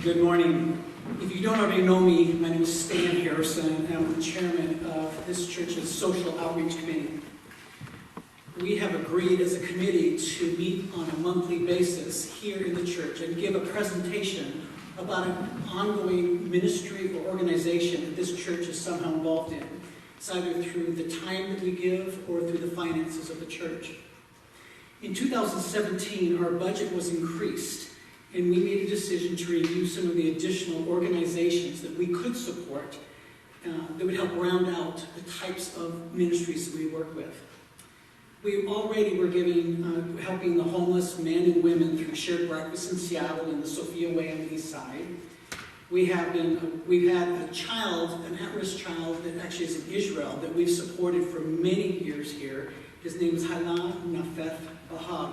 Good morning. If you don't already know me, my name is Stan Harrison, and I'm the chairman of this church's Social Outreach Committee. We have agreed as a committee to meet on a monthly basis here in the church and give a presentation about an ongoing ministry or organization that this church is somehow involved in. It's either through the time that we give or through the finances of the church. In 2017, our budget was increased, and we made a decision to review some of the additional organizations that we could support that would help round out the types of ministries that we work with. We already were helping the homeless men and women through shared breakfast in Seattle and the Sophia Way on the east side. We've had a child, an at-risk child that actually is in Israel that we've supported for many years here. His name is Hala Nafef Bahag,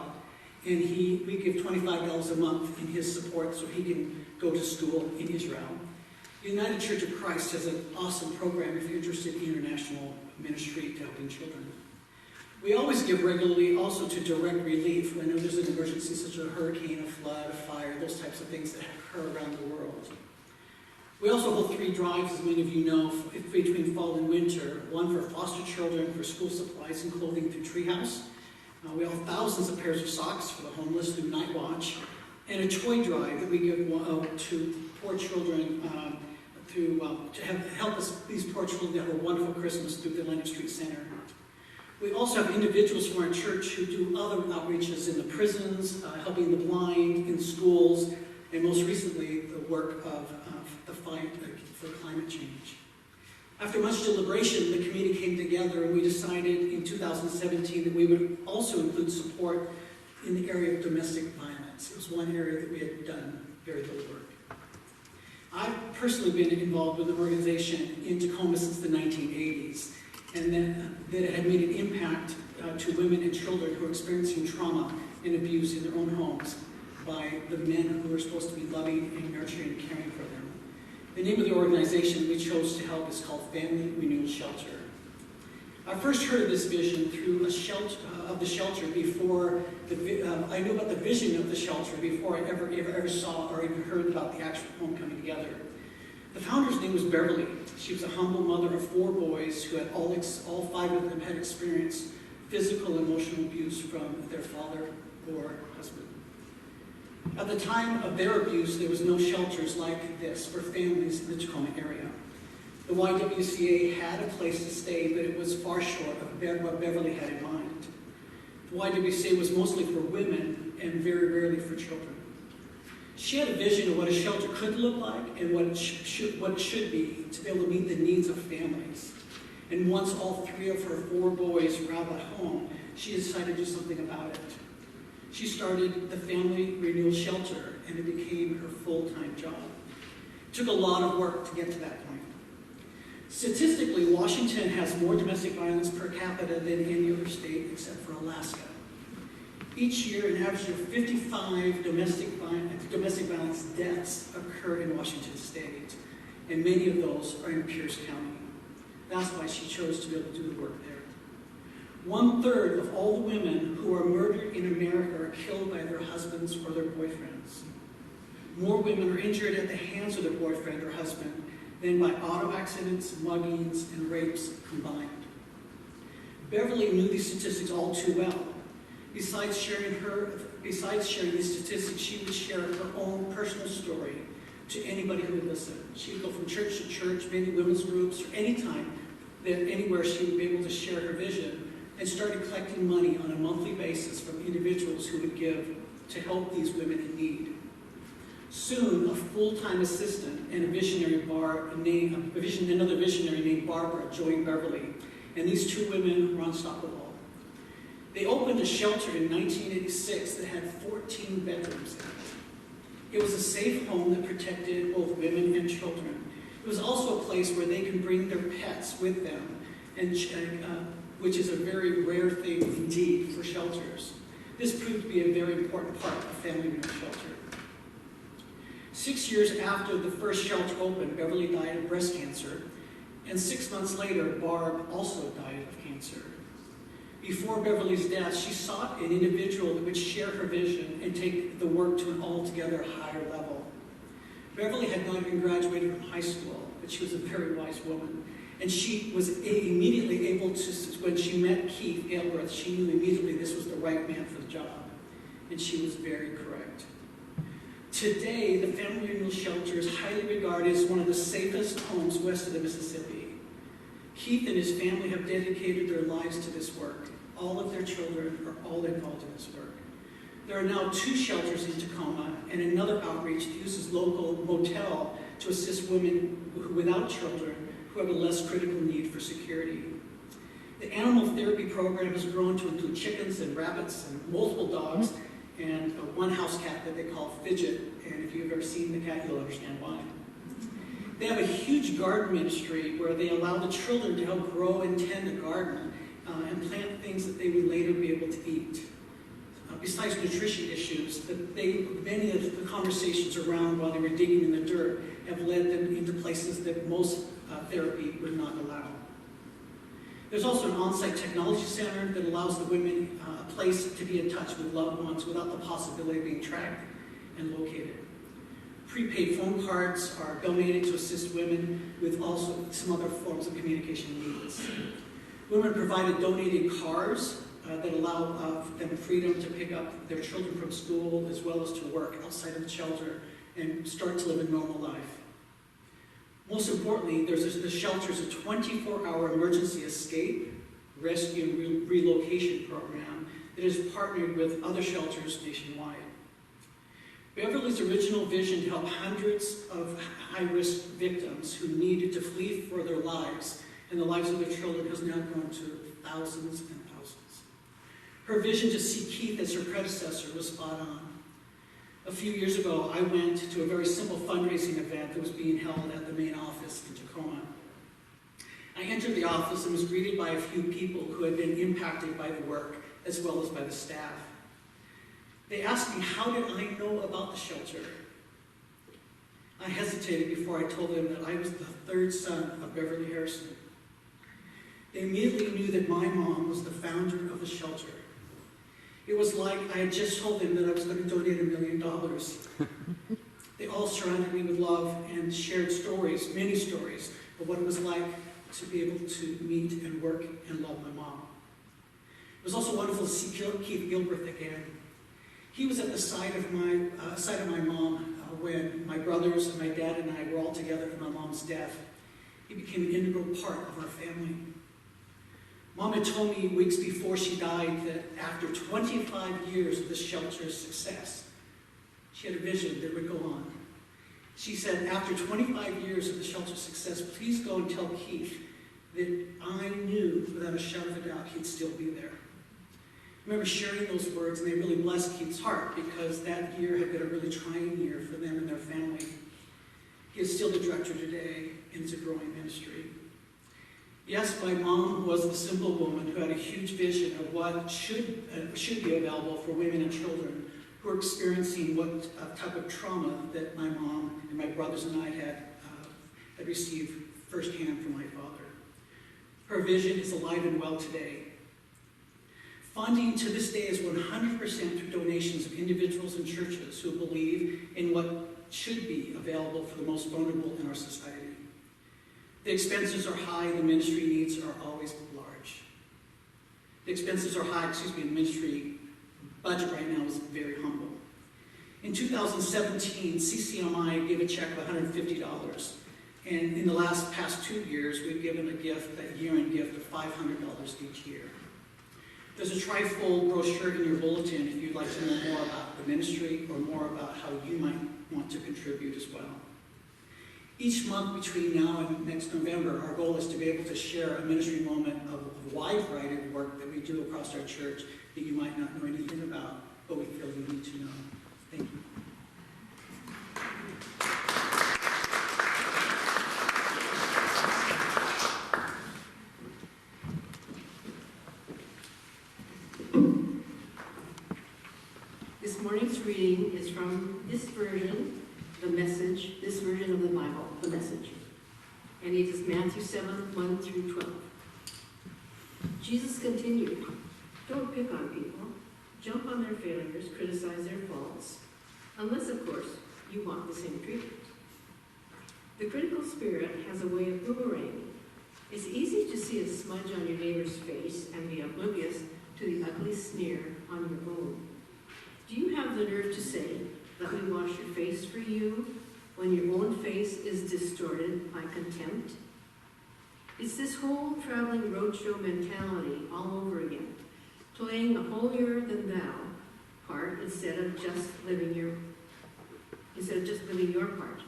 and we give $25 a month in his support so he can go to school in Israel. The United Church of Christ has an awesome program if you're interested in international ministry to helping children. We always give regularly also to direct relief whenever there's an emergency such as a hurricane, a flood, a fire, those types of things that occur around the world. We also hold 3 drives, as many of you know, between fall and winter. One for foster children, for school supplies and clothing through Treehouse. We have thousands of pairs of socks for the homeless through Night Watch. And a toy drive that we give to poor children to help these poor children to have a wonderful Christmas through the Atlantic Street Center. We also have individuals from our church who do other outreaches in the prisons, helping the blind, in schools, and most recently, the work of the fight for climate change. After much deliberation, the committee came together and we decided in 2017 that we would also include support in the area of domestic violence. It was one area that we had done very little work. I've personally been involved with an organization in Tacoma since the 1980s, and that it had made an impact to women and children who are experiencing trauma and abuse in their own homes by the men who are supposed to be loving and nurturing and caring for them. The name of the organization we chose to help is called Family Renewal Shelter. I first heard of this vision through the shelter before I knew about the vision of the shelter before I ever saw or even heard about the actual home coming together. The founder's name was Beverly. She was a humble mother of 4 boys who had all 5 of them had experienced physical and emotional abuse from their father or husband. At the time of their abuse, there was no shelters like this for families in the Tacoma area. The YWCA had a place to stay, but it was far short of what Beverly had in mind. The YWCA was mostly for women and very rarely for children. She had a vision of what a shelter could look like and what it should be to be able to meet the needs of families. And once all 3 of her 4 boys were out at home, she decided to do something about it. She started the Family Renewal Shelter, and it became her full-time job. It took a lot of work to get to that point. Statistically, Washington has more domestic violence per capita than any other state except for Alaska. Each year, an average of 55 domestic violence deaths occur in Washington state, and many of those are in Pierce County. That's why she chose to be able to do the work there. 1/3 of all the women who are murdered in America are killed by their husbands or their boyfriends. More women are injured at the hands of their boyfriend or husband than by auto accidents, muggings, and rapes combined. Beverly knew these statistics all too well. Besides sharing these statistics, she would share her own personal story to anybody who would listen. She would go from church to church, many women's groups, or anywhere she would be able to share her vision, and started collecting money on a monthly basis from individuals who would give to help these women in need. Soon, a full-time assistant and another visionary named Barbara joined Beverly, and these 2 women were unstoppable. They opened a shelter in 1986 that had 14 bedrooms in it. It was a safe home that protected both women and children. It was also a place where they could bring their pets with them, which is a very rare thing indeed for shelters. This proved to be a very important part of Family Renewal Shelter. 6 years after the first shelter opened, Beverly died of breast cancer, and 6 months later, Barb also died of cancer. Before Beverly's death, she sought an individual that would share her vision and take the work to an altogether higher level. Beverly had not even graduated from high school, but she was a very wise woman. And she was immediately able to, when she met Keith Ailworth, she knew immediately this was the right man for the job. And she was very correct. Today, the Family Renewal Shelter is highly regarded as one of the safest homes west of the Mississippi. Keith and his family have dedicated their lives to this work. All of their children are all involved in this work. There are now 2 shelters in Tacoma, and another outreach uses local motel to assist women without children who have a less critical need for security. The animal therapy program has grown to include chickens and rabbits and multiple dogs and one house cat that they call Fidget, and if you've ever seen the cat, you'll understand why. They have a huge garden ministry where they allow the children to help grow and tend a garden and plant things that they would later be able to eat. Besides nutrition issues, many of the conversations around while they were digging in the dirt have led them into places that most therapy would not allow. There's also an on-site technology center that allows the women a place to be in touch with loved ones without the possibility of being tracked and located. Prepaid phone cards are donated to assist women with also some other forms of communication needs. Women provided donated cars that allow them freedom to pick up their children from school as well as to work outside of the shelter and start to live a normal life. Most importantly, the shelter's a 24-hour emergency escape, rescue, and relocation program that is partnered with other shelters nationwide. Beverly's original vision to help hundreds of high-risk victims who needed to flee for their lives and the lives of their children has now grown to thousands and thousands. Her vision to see Keith as her predecessor was spot on. A few years ago, I went to a very simple fundraising event that was being held at the main office in Tacoma. I entered the office and was greeted by a few people who had been impacted by the work as well as by the staff. They asked me, how did I know about the shelter? I hesitated before I told them that I was the 3rd son of Beverly Harrison. They immediately knew that my mom was the founder of the shelter. It was like I had just told them that I was going to donate $1 million. They all surrounded me with love and shared stories, many stories, of what it was like to be able to meet and work and love my mom. It was also wonderful to see Keith Gilbert again. He was at the side of my mom when my brothers and my dad and I were all together for my mom's death. He became an integral part of our family. Mom had told me weeks before she died that after 25 years of the shelter's success, she had a vision that would go on. She said, after 25 years of the shelter's success, please go and tell Keith that I knew without a shadow of a doubt he'd still be there. I remember sharing those words, and they really blessed Keith's heart because that year had been a really trying year for them and their family. He is still the director today, and it's a growing ministry. Yes, my mom was a simple woman who had a huge vision of what should be available for women and children who are experiencing what type of trauma that my mom and my brothers and I had received firsthand from my father. Her vision is alive and well today. Funding to this day is 100% through donations of individuals and churches who believe in what should be available for the most vulnerable in our society. The expenses are high, the ministry needs are always large. The expenses are high, the ministry budget right now is very humble. In 2017, ccmi gave a check of $150, and in the past 2 years, we've given a year-end gift of $500 each year. There's a trifold brochure in your bulletin if you'd like to know more about the ministry or more about how you might want to contribute as well. Each month between now and next November, our goal is to be able to share a ministry moment of a wide variety of work that we do across our church that you might not know anything about, but we feel you need to know. Thank you. This morning's reading is from this version, the Message, this version of the Bible, the Message. And it is Matthew 7, 1 through 12. Jesus continued, Don't pick on people, jump on their failures, criticize their faults, unless, of course, you want the same treatment. The critical spirit has a way of boomeranging. It's easy to see a smudge on your neighbor's face and be oblivious to the ugly sneer on your own. Do you have the nerve to say, "Let me wash your face for you," when your own face is distorted by contempt? It's this whole traveling roadshow mentality all over again, playing a holier-than-thou part instead of just living your part.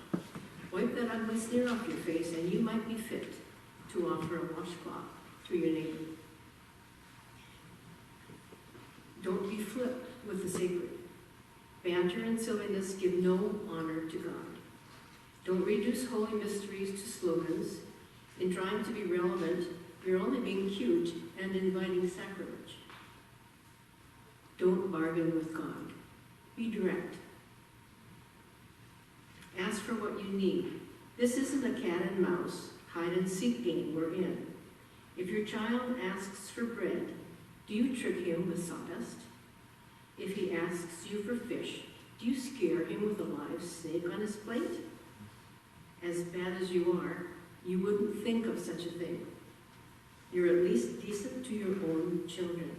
Wipe that ugly sneer off your face, and you might be fit to offer a washcloth to your neighbor. Don't be flip with the sacred. Banter and silliness give no honor to God. Don't reduce holy mysteries to slogans. In trying to be relevant, you're only being cute and inviting sacrilege. Don't bargain with God. Be direct. Ask for what you need. This isn't a cat and mouse, hide-and-seek game we're in. If your child asks for bread, do you trick him with sawdust? If he asks you for fish, do you scare him with a live snake on his plate? As bad as you are, you wouldn't think of such a thing. You're at least decent to your own children.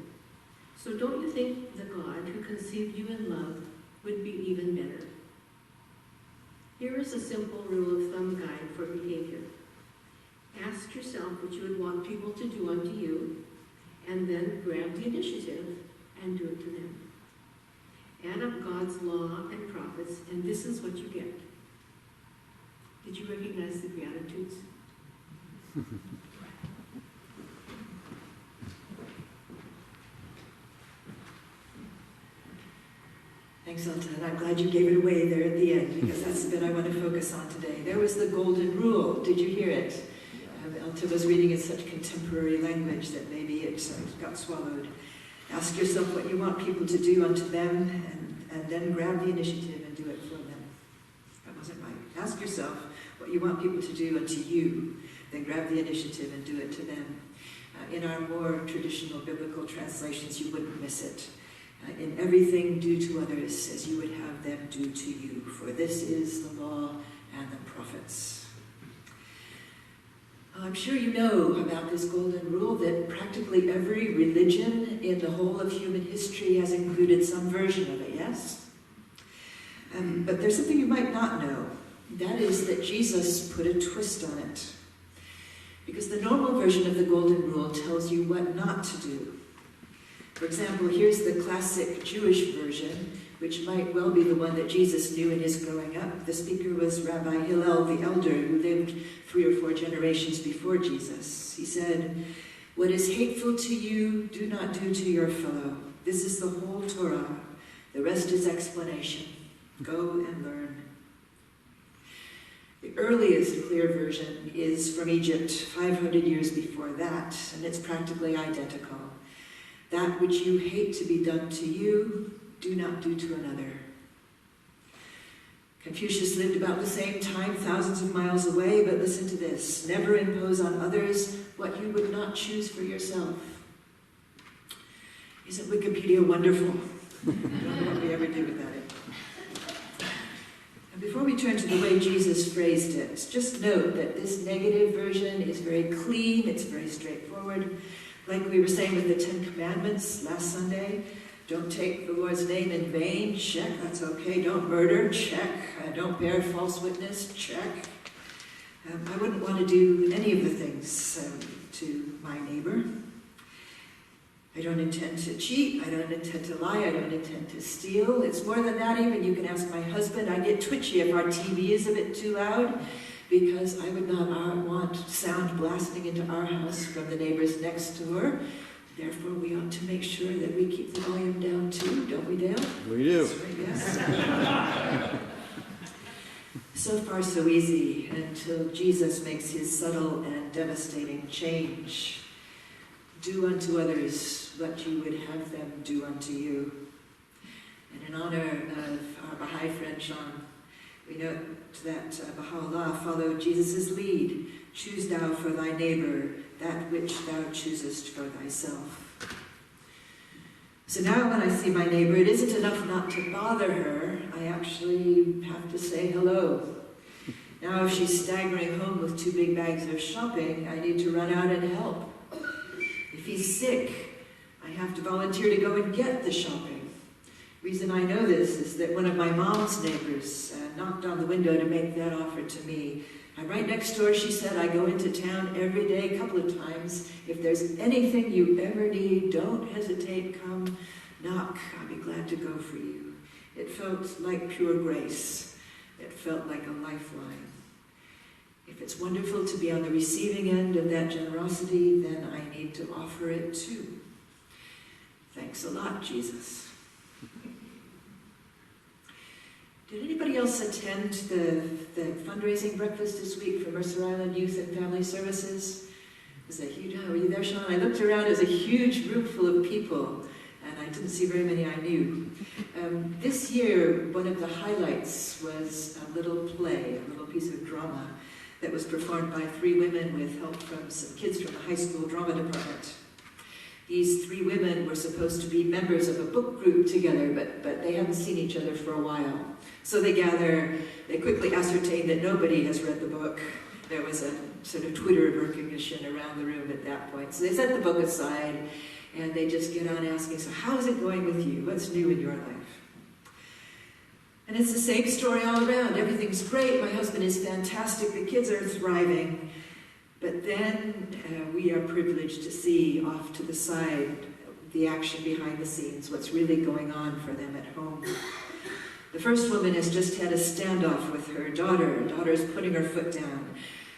So don't you think the God who conceived you in love would be even better? Here is a simple rule of thumb guide for behavior. Ask yourself what you would want people to do unto you, and then grab the initiative and do it to them. Add up God's law and prophets, and this is what you get. Did you recognize the Beatitudes? Thanks, Alta, and I'm glad you gave it away there at the end, because that's the bit I want to focus on today. There was the golden rule. Did you hear it? Alta was reading in such contemporary language that maybe it got swallowed. Ask yourself what you want people to do unto them, and then grab the initiative and do it for them. That wasn't right. Ask yourself what you want people to do unto you, then grab the initiative and do it to them. In our more traditional biblical translations, you wouldn't miss it. In everything do to others as you would have them do to you, for this is the law and the prophets. I'm sure you know about this golden rule that practically every religion in the whole of human history has included some version of it, yes? But there's something you might not know. That is that Jesus put a twist on it. Because the normal version of the golden rule tells you what not to do. For example, here's the classic Jewish version, which might well be the one that Jesus knew in his growing up. The speaker was Rabbi Hillel the Elder, who lived 3 or 4 generations before Jesus. He said, "What is hateful to you, do not do to your fellow. This is the whole Torah. The rest is explanation. Go and learn." The earliest clear version is from Egypt, 500 years before that, and it's practically identical. That which you hate to be done to you, do not do to another. Confucius lived about the same time, thousands of miles away, but listen to this. Never impose on others what you would not choose for yourself. Isn't Wikipedia wonderful? I don't know what we ever do without it. And before we turn to the way Jesus phrased it, just note that this negative version is very clean, it's very straightforward. Like we were saying with the 10 Commandments last Sunday, don't take the Lord's name in vain, check, that's okay. Don't murder, check. Don't bear false witness, check. I wouldn't want to do any of the things to my neighbor. I don't intend to cheat, I don't intend to lie, I don't intend to steal. It's more than that even. You can ask my husband. I get twitchy if our TV is a bit too loud, because I would not want sound blasting into our house from the neighbors next door. Therefore, we ought to make sure that we keep the volume down too, don't we, Dale? We do. That's right, yes. So far, so easy, until Jesus makes his subtle and devastating change. Do unto others what you would have them do unto you. And in honor of our Baha'i friend Sean, we note that Baha'u'llah followed Jesus' lead. Choose thou for thy neighbor that which thou choosest for thyself. So now when I see my neighbor, it isn't enough not to bother her. I actually have to say hello. Now if she's staggering home with 2 big bags of shopping, I need to run out and help. If he's sick, I have to volunteer to go and get the shopping. Reason I know this is that one of my mom's neighbors knocked on the window to make that offer to me. I'm right next door, she said. I go into town every day, a couple of times. If there's anything you ever need, don't hesitate, come knock. I'll be glad to go for you. It felt like pure grace. It felt like a lifeline. If it's wonderful to be on the receiving end of that generosity, then I need to offer it too. Thanks a lot, Jesus. Did anybody else attend the fundraising breakfast this week for Mercer Island Youth and Family Services? It was a huge, were you there, Sean? I looked around, it was a huge room full of people, and I didn't see very many I knew. This year, one of the highlights was a little play, a little piece of drama that was performed by 3 women with help from some kids from the high school drama department. These 3 women were supposed to be members of a book group together, but they haven't seen each other for a while. So they gather, they quickly ascertain that nobody has read the book. There was a sort of Twitter recognition around the room at that point. So they set the book aside, and they just get on asking, so how is it going with you? What's new in your life? And it's the same story all around. Everything's great, my husband is fantastic, the kids are thriving. But then we are privileged to see off to the side the action behind the scenes, what's really going on for them at home. The first woman has just had a standoff with her daughter. Her daughter is putting her foot down.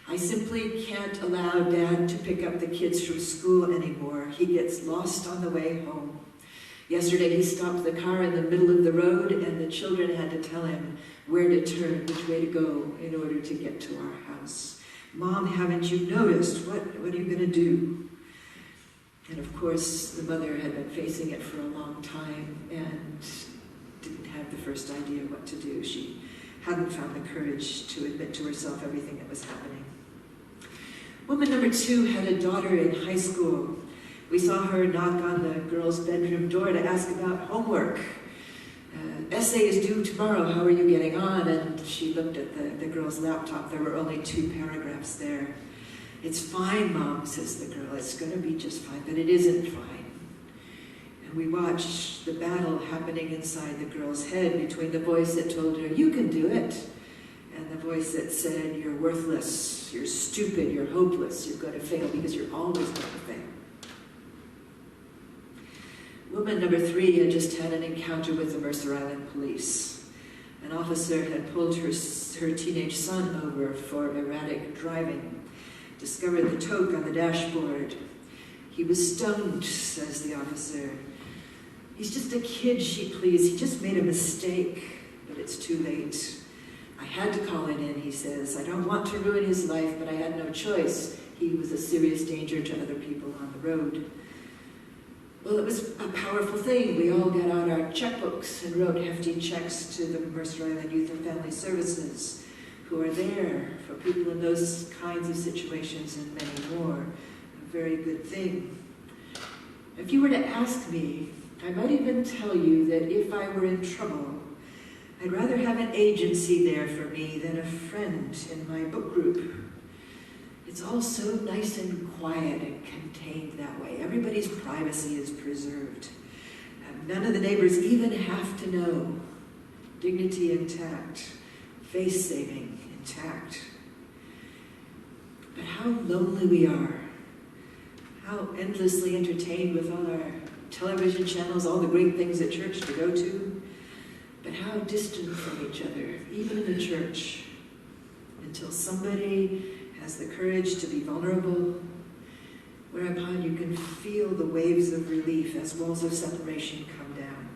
I simply can't allow Dad to pick up the kids from school anymore. He gets lost on the way home. Yesterday he stopped the car in the middle of the road and the children had to tell him where to turn, which way to go in order to get to our house. Mom, haven't you noticed? What are you going to do? And of course, the mother had been facing it for a long time and didn't have the first idea what to do. She hadn't found the courage to admit to herself everything that was happening. Woman number 2 had a daughter in high school. We saw her knock on the girl's bedroom door to ask about homework. Essay is due tomorrow, how are you getting on? And she looked at the girl's laptop. There were only 2 paragraphs there. It's fine, Mom, says the girl. It's going to be just fine, but it isn't fine. And we watched the battle happening inside the girl's head between the voice that told her, you can do it, and the voice that said, you're worthless, you're stupid, you're hopeless, you're going to fail because you're always going to fail. Woman number 3 had just had an encounter with the Mercer Island police. An officer had pulled her teenage son over for erratic driving, discovered the toke on the dashboard. He was stoned, says the officer. He's just a kid, she pleads. He just made a mistake, but it's too late. I had to call it in, he says. I don't want to ruin his life, but I had no choice. He was a serious danger to other people on the road. Well, it was a powerful thing. We all got out our checkbooks and wrote hefty checks to the Mercer Island Youth and Family Services, who are there for people in those kinds of situations and many more. A very good thing. If you were to ask me, I might even tell you that if I were in trouble, I'd rather have an agency there for me than a friend in my book group. It's all so nice and quiet and contained that way. Everybody's privacy is preserved. None of the neighbors even have to know. Dignity intact. Face saving intact. But how lonely we are. How endlessly entertained with all our television channels, all the great things at church to go to. But how distant from each other, even in the church, until somebody has the courage to be vulnerable, whereupon you can feel the waves of relief as walls of separation come down.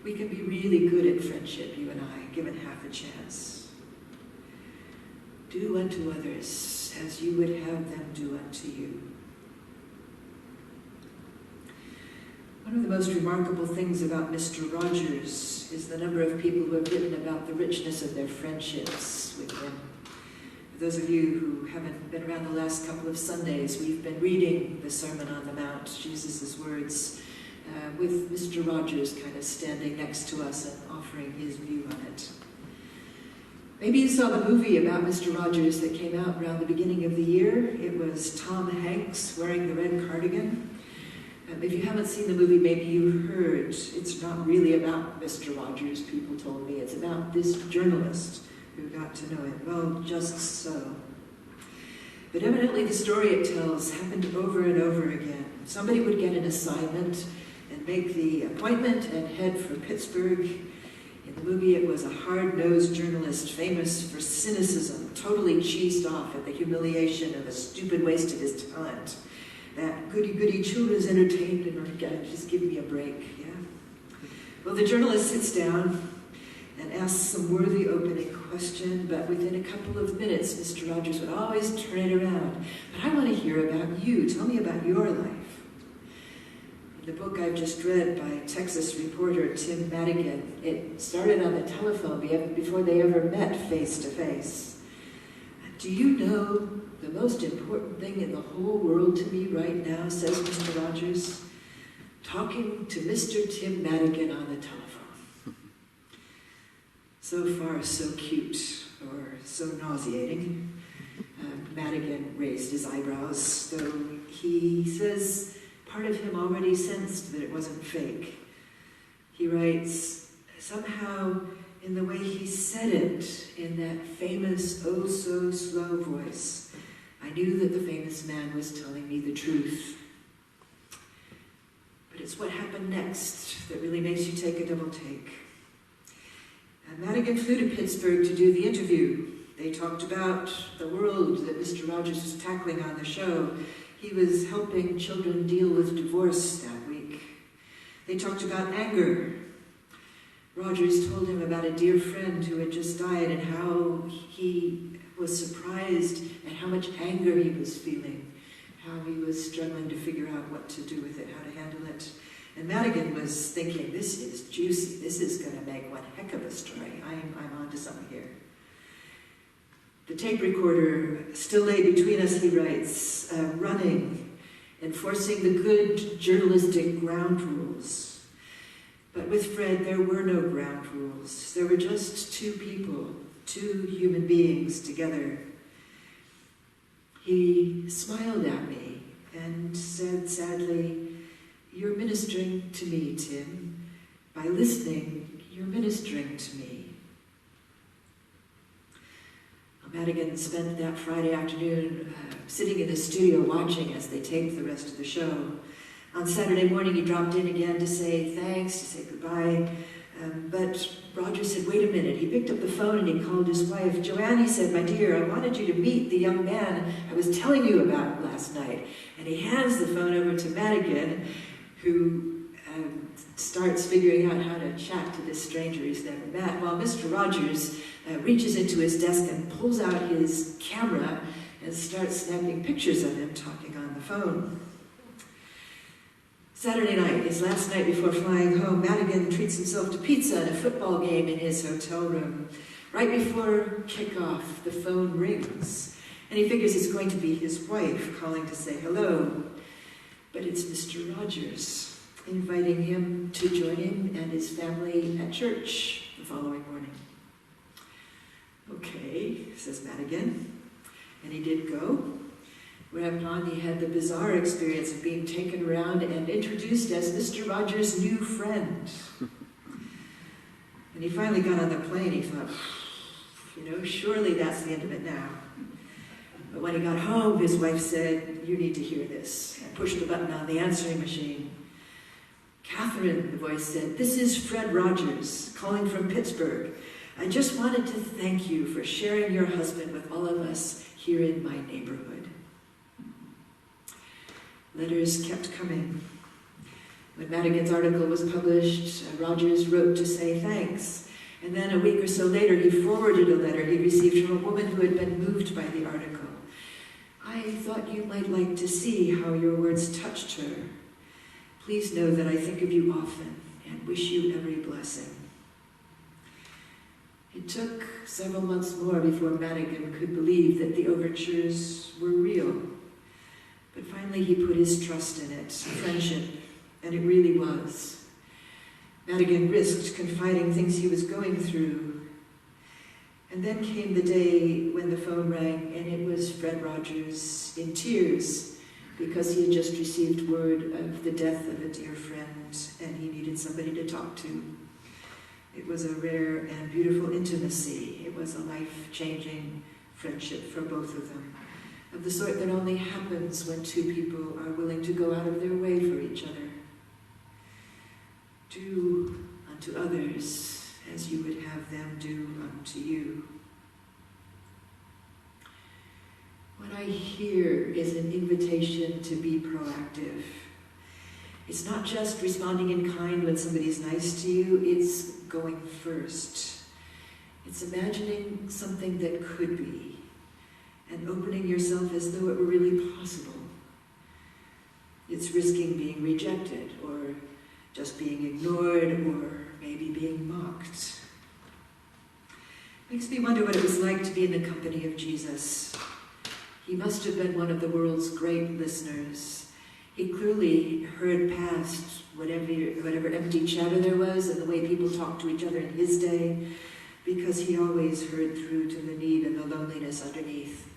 We can be really good at friendship, you and I, given half a chance. Do unto others as you would have them do unto you. One of the most remarkable things about Mr. Rogers is the number of people who have written about the richness of their friendships with him. For those of you who haven't been around the last couple of Sundays, we've been reading the Sermon on the Mount, Jesus' words, with Mr. Rogers kind of standing next to us and offering his view on it. Maybe you saw the movie about Mr. Rogers that came out around the beginning of the year. It was Tom Hanks wearing the red cardigan. If you haven't seen the movie, maybe you've heard it's not really about Mr. Rogers, people told me. It's about this journalist who got to know him. Well, just so. But evidently the story it tells happened over and over again. Somebody would get an assignment and make the appointment and head for Pittsburgh. In the movie, it was a hard-nosed journalist famous for cynicism, totally cheesed off at the humiliation of a stupid waste of his talent. That goody-goody children's entertainment, just give me a break, yeah? Well, the journalist sits down and asks some worthy opening question, but within a couple of minutes, Mr. Rogers would always turn it around. But I want to hear about you. Tell me about your life. The book I've just read by Texas reporter Tim Madigan, it started on the telephone before they ever met face to face. Do you know the most important thing in the whole world to me right now, says Mr. Rogers, talking to Mr. Tim Madigan on the telephone. So far, so cute, or so nauseating. Madigan raised his eyebrows, though he says part of him already sensed that it wasn't fake. He writes, somehow in the way he said it, in that famous, oh-so-slow voice, I knew that the famous man was telling me the truth. But it's what happened next that really makes you take a double take. Madigan flew to Pittsburgh to do the interview. They talked about the world that Mr. Rogers was tackling on the show. He was helping children deal with divorce that week. They talked about anger. Rogers told him about a dear friend who had just died and how he was surprised at how much anger he was feeling, how he was struggling to figure out what to do with it, how to handle it. And Madigan was thinking, this is juicy. This is going to make one heck of a story. I'm onto something here. The tape recorder still lay between us, he writes, running, enforcing the good journalistic ground rules. But with Fred, there were no ground rules. There were just two people, two human beings together. He smiled at me and said sadly, you're ministering to me, Tim. By listening, you're ministering to me. Madigan spent that Friday afternoon sitting in the studio watching as they taped the rest of the show. On Saturday morning, he dropped in again to say thanks, to say goodbye. But Roger said, wait a minute. He picked up the phone and he called his wife. Joanne, he said, my dear, I wanted you to meet the young man I was telling you about last night. And he hands the phone over to Madigan, who starts figuring out how to chat to this stranger he's never met, while Mr. Rogers reaches into his desk and pulls out his camera and starts snapping pictures of him talking on the phone. Saturday night, his last night before flying home, Madigan treats himself to pizza and a football game in his hotel room. Right before kickoff, the phone rings, and he figures it's going to be his wife calling to say hello. But it's Mr. Rogers, inviting him to join him and his family at church the following morning. Okay, says Madigan, and he did go. Whereupon he had the bizarre experience of being taken around and introduced as Mr. Rogers' new friend. When he finally got on the plane, he thought, surely that's the end of it now. But when he got home, his wife said, you need to hear this, and pushed the button on the answering machine. Catherine, the voice said, this is Fred Rogers, calling from Pittsburgh. I just wanted to thank you for sharing your husband with all of us here in my neighborhood. Letters kept coming. When Madigan's article was published, Rogers wrote to say thanks. And then a week or so later, he forwarded a letter he received from a woman who had been moved by the article. I thought you might like to see how your words touched her. Please know that I think of you often and wish you every blessing. It took several months more before Madigan could believe that the overtures were real. But finally he put his trust in it. Friendship, And it really was. Madigan risked confiding things he was going through. And then came the day when the phone rang, and it was Fred Rogers in tears because he had just received word of the death of a dear friend, and he needed somebody to talk to. It was a rare and beautiful intimacy. It was a life-changing friendship for both of them, of the sort that only happens when two people are willing to go out of their way for each other. Do unto others as you would have them do unto you. What I hear is an invitation to be proactive. It's not just responding in kind when somebody's nice to you, it's going first. It's imagining something that could be and opening yourself as though it were really possible. It's risking being rejected or just being ignored or maybe being mocked. Makes me wonder what it was like to be in the company of Jesus. He must have been one of the world's great listeners. He clearly heard past whatever empty chatter there was and the way people talked to each other in his day, because he always heard through to the need and the loneliness underneath.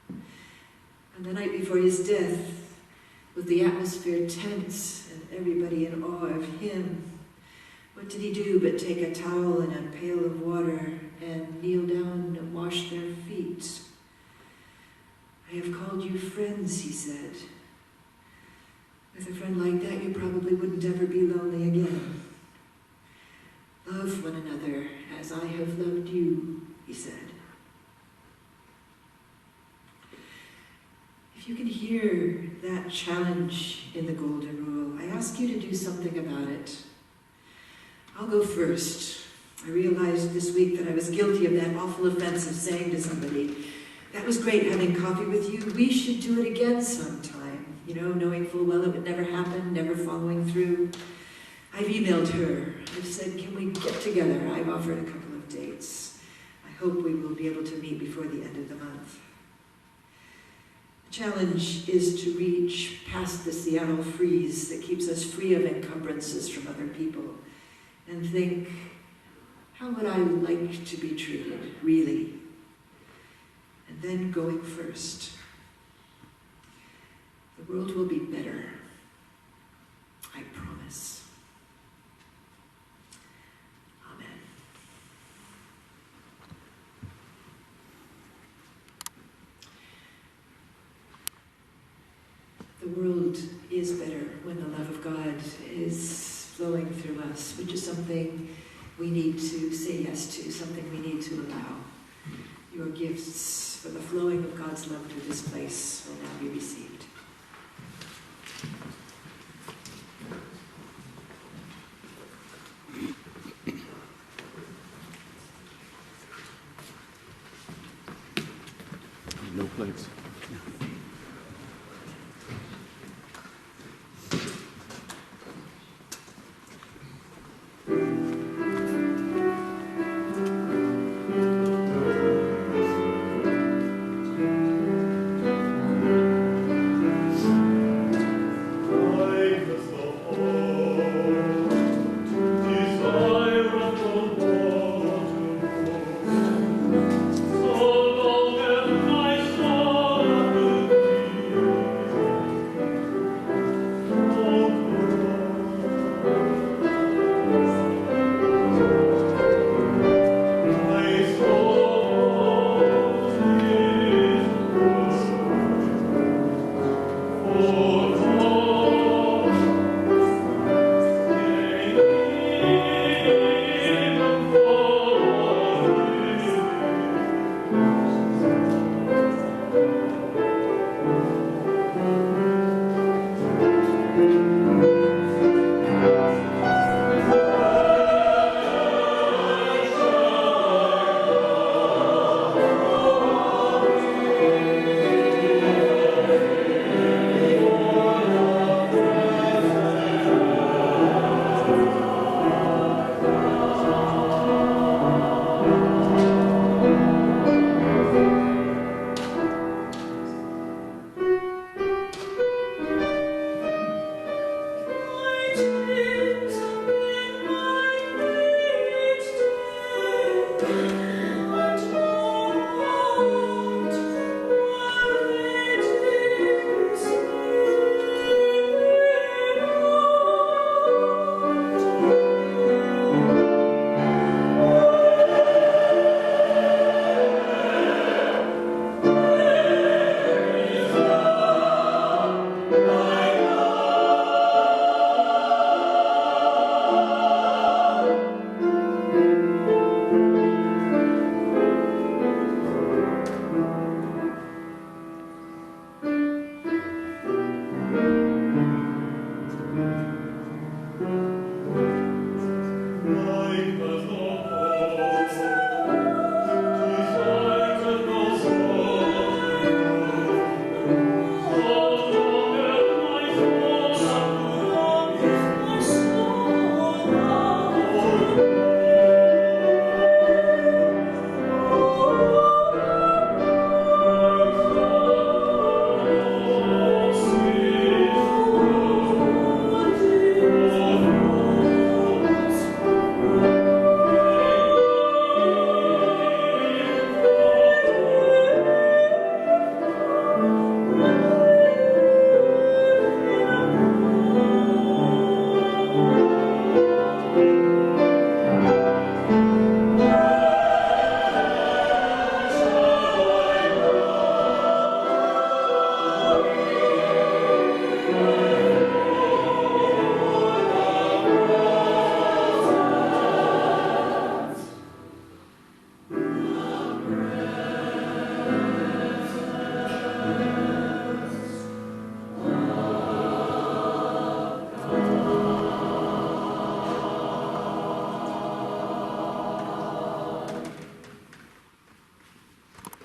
And the night before his death, with the atmosphere tense and everybody in awe of him, what did he do but take a towel and a pail of water and kneel down and wash their feet? I have called you friends, he said. With a friend like that, you probably wouldn't ever be lonely again. Love one another as I have loved you, he said. If you can hear that challenge in the Golden Rule, I ask you to do something about it. I'll go first. I realized this week that I was guilty of that awful offense of saying to somebody, "That was great having coffee with you. We should do it again sometime." You know, knowing full well it would never happen, never following through. I've emailed her. I've said, "Can we get together?" I've offered a couple of dates. I hope we will be able to meet before the end of the month. The challenge is to reach past the Seattle freeze that keeps us free of encumbrances from other people and think, how would I like to be treated, really? And then going first. The world will be better. I promise. Amen. The world is better when the love of God is flowing through us, which is something we need to say yes to, something we need to allow. Your gifts for the flowing of God's love through this place will now be received. No plates.